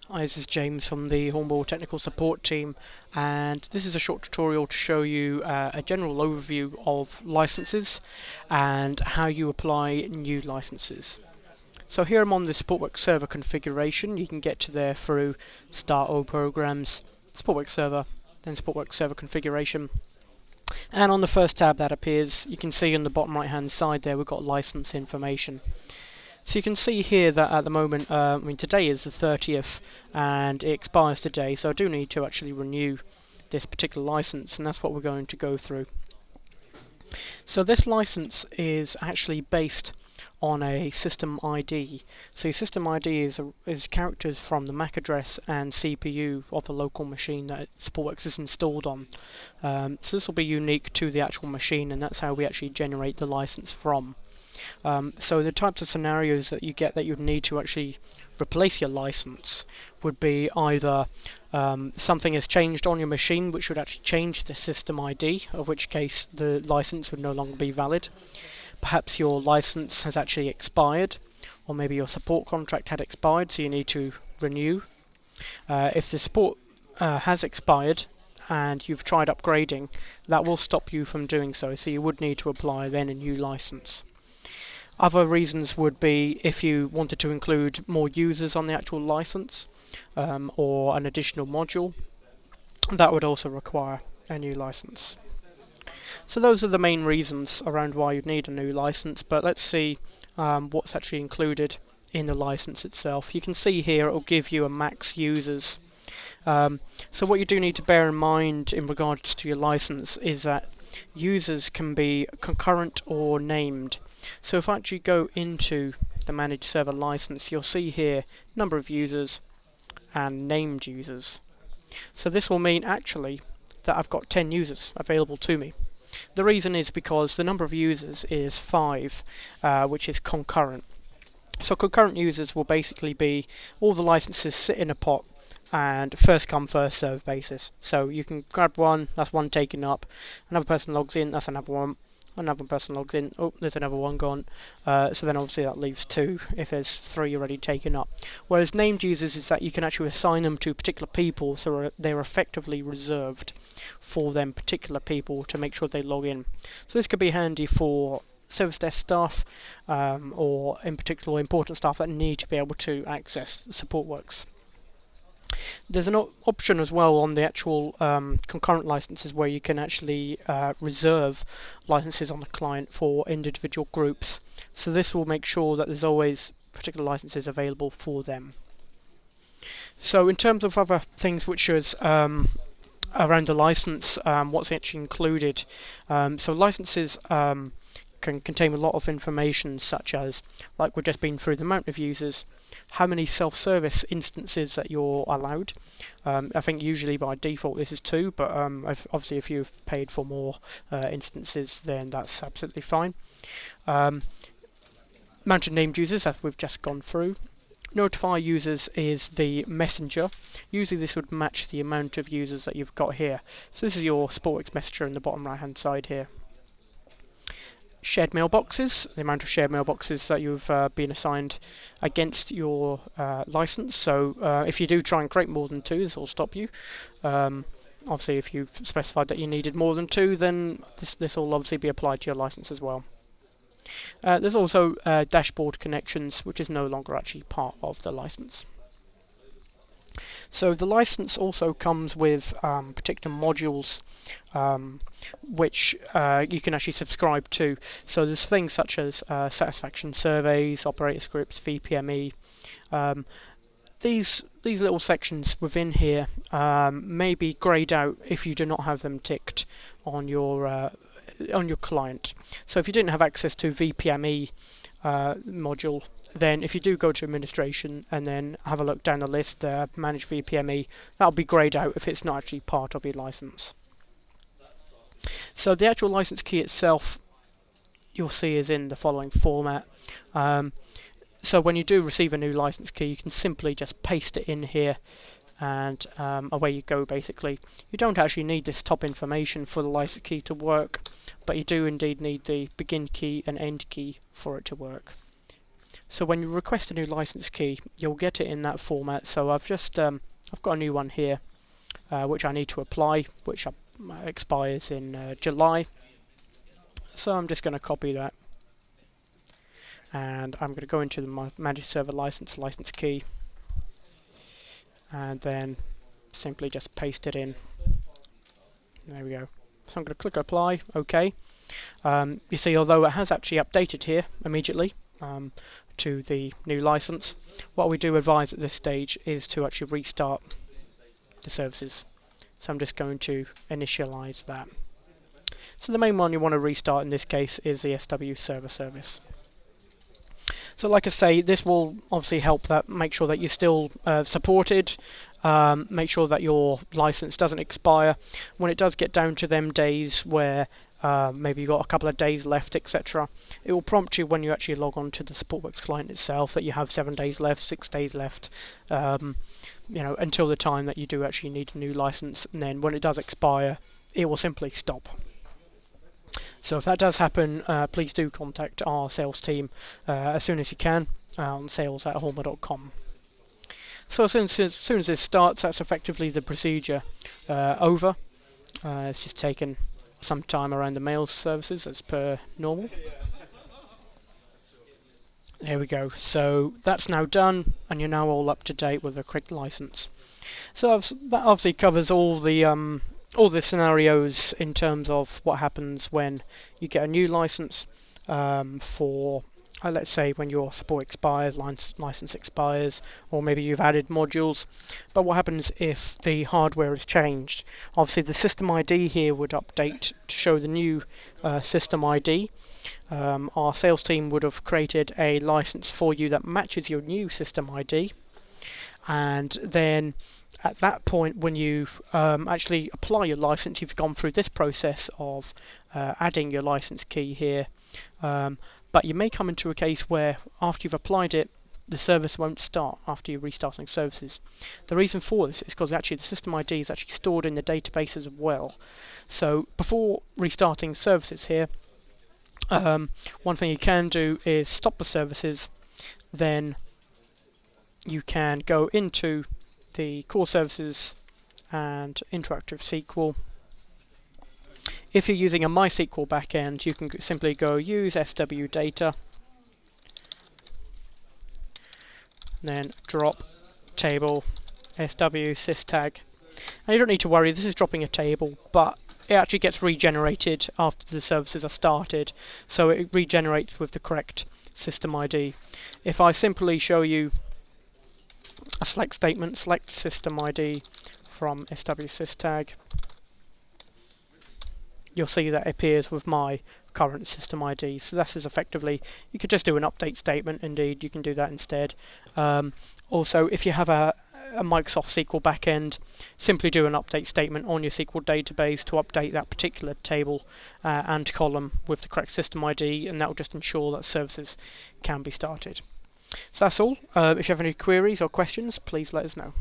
Hi, this is James from the Hornball Technical Support team, and this is a short tutorial to show you a general overview of licenses and how you apply new licenses. So here I'm on the Supportworks Server configuration. You can get to there through Start All Programs, Supportworks Server, then Supportworks Server configuration. And on the first tab that appears, you can see on the bottom right hand side there we've got license information. So you can see here that at the moment, today is the 30th and it expires today, so I do need to actually renew this particular license, and that's what we're going to go through. So this license is actually based on a system ID. So your system ID is characters from the MAC address and CPU of the local machine that Supportworks is installed on. So this will be unique to the actual machine, and that's how we actually generate the license from. So the types of scenarios that you get that you'd need to actually replace your license would be either something has changed on your machine which would actually change the system ID, of which case the license would no longer be valid. Perhaps your license has actually expired, or maybe your support contract had expired, so you need to renew. If the support has expired and you've tried upgrading, that will stop you from doing so, so you would need to apply then a new license. Other reasons would be if you wanted to include more users on the actual license, or an additional module, that would also require a new license. So those are the main reasons around why you'd need a new license, but let's see what's actually included in the license itself. You can see here it will give you a max users. So what you do need to bear in mind in regards to your license is that users can be concurrent or named. So if I actually go into the managed server license, you'll see here number of users and named users. So this will mean actually that I've got 10 users available to me. The reason is because the number of users is 5, which is concurrent. So concurrent users will basically be all the licenses sit in a pot and first come first serve basis. So you can grab one, that's one taken up, another person logs in, that's another one, another person logs in, oh there's another one gone, so then obviously that leaves 2 if there's 3 already taken up. Whereas named users is that you can actually assign them to particular people, so they're effectively reserved for them particular people to make sure they log in. So this could be handy for service desk staff, or in particular important staff that need to be able to access Supportworks. There's an option as well on the actual concurrent licenses where you can actually reserve licenses on the client for individual groups. So this will make sure that there's always particular licenses available for them. So in terms of other things which is around the license, what's actually included, so licenses can contain a lot of information, such as, like we've just been through, the amount of users, how many self-service instances that you're allowed. I think usually by default this is 2, but obviously if you've paid for more instances, then that's absolutely fine. Amount of named users, as we've just gone through. Notify users is the messenger. Usually this would match the amount of users that you've got here. So this is your Supportworks messenger in the bottom right hand side here. Shared mailboxes, the amount of shared mailboxes that you've been assigned against your license. So if you do try and create more than 2, this will stop you. Obviously if you've specified that you needed more than 2, then this will obviously be applied to your license as well. There's also dashboard connections, which is no longer actually part of the license. So the license also comes with particular modules which you can actually subscribe to. So there's things such as satisfaction surveys, operator scripts, VPME. These little sections within here may be greyed out if you do not have them ticked on your client. So if you didn't have access to VPME module, then if you do go to administration and then have a look down the list there, manage VPME, that'll be greyed out if it's not actually part of your license. So the actual license key itself, you'll see, is in the following format. So when you do receive a new license key, you can simply just paste it in here, and away you go basically. You don't actually need this top information for the license key to work, but you do indeed need the begin key and end key for it to work. So when you request a new license key, you'll get it in that format. So I've got a new one here, which I need to apply, which expires in July. So I'm just going to copy that, and I'm going to go into the managed server license key, and then simply just paste it in. There we go. So I'm going to click apply, OK. You see, although it has actually updated here immediately to the new license, what we do advise at this stage is to actually restart the services. So I'm just going to initialize that. So the main one you want to restart in this case is the SW server service. So like I say, this will obviously help that make sure that you're still supported, make sure that your license doesn't expire. When it does get down to them days where maybe you've got a couple of days left, etc., it will prompt you when you actually log on to the Supportworks client itself that you have 7 days left, 6 days left, you know, until the time that you do actually need a new license. And then when it does expire, it will simply stop. So if that does happen, please do contact our sales team as soon as you can on sales@horma.com. So as soon as this starts, that's effectively the procedure over. It's just taken some time around the mail services as per normal. There we go. So that's now done, and you're now all up to date with the correct license. So that obviously covers all the scenarios in terms of what happens when you get a new license for, let's say, when your support expires, license expires, or maybe you've added modules. But what happens if the hardware is changed? Obviously the system ID here would update to show the new system ID. Our sales team would have created a license for you that matches your new system ID, and then at that point, when you actually apply your license, you've gone through this process of adding your license key here, but you may come into a case where after you've applied it, the service won't start after you're restarting services. The reason for this is because actually the system ID is actually stored in the database as well. So before restarting services here, one thing you can do is stop the services, then you can go into the core services and interactive SQL. If you're using a MySQL backend, you can simply go use SW data, then drop table SW systag, and you don't need to worry, this is dropping a table, but it actually gets regenerated after the services are started, so it regenerates with the correct system ID. If I simply show you a select statement, select system ID from SW systag, you'll see that it appears with my current system ID. So this is effectively, you could just do an update statement. Indeed, you can do that instead. Also, if you have a Microsoft SQL backend, simply do an update statement on your SQL database to update that particular table and column with the correct system ID, and that will just ensure that services can be started. So that's all. If you have any queries or questions, please let us know.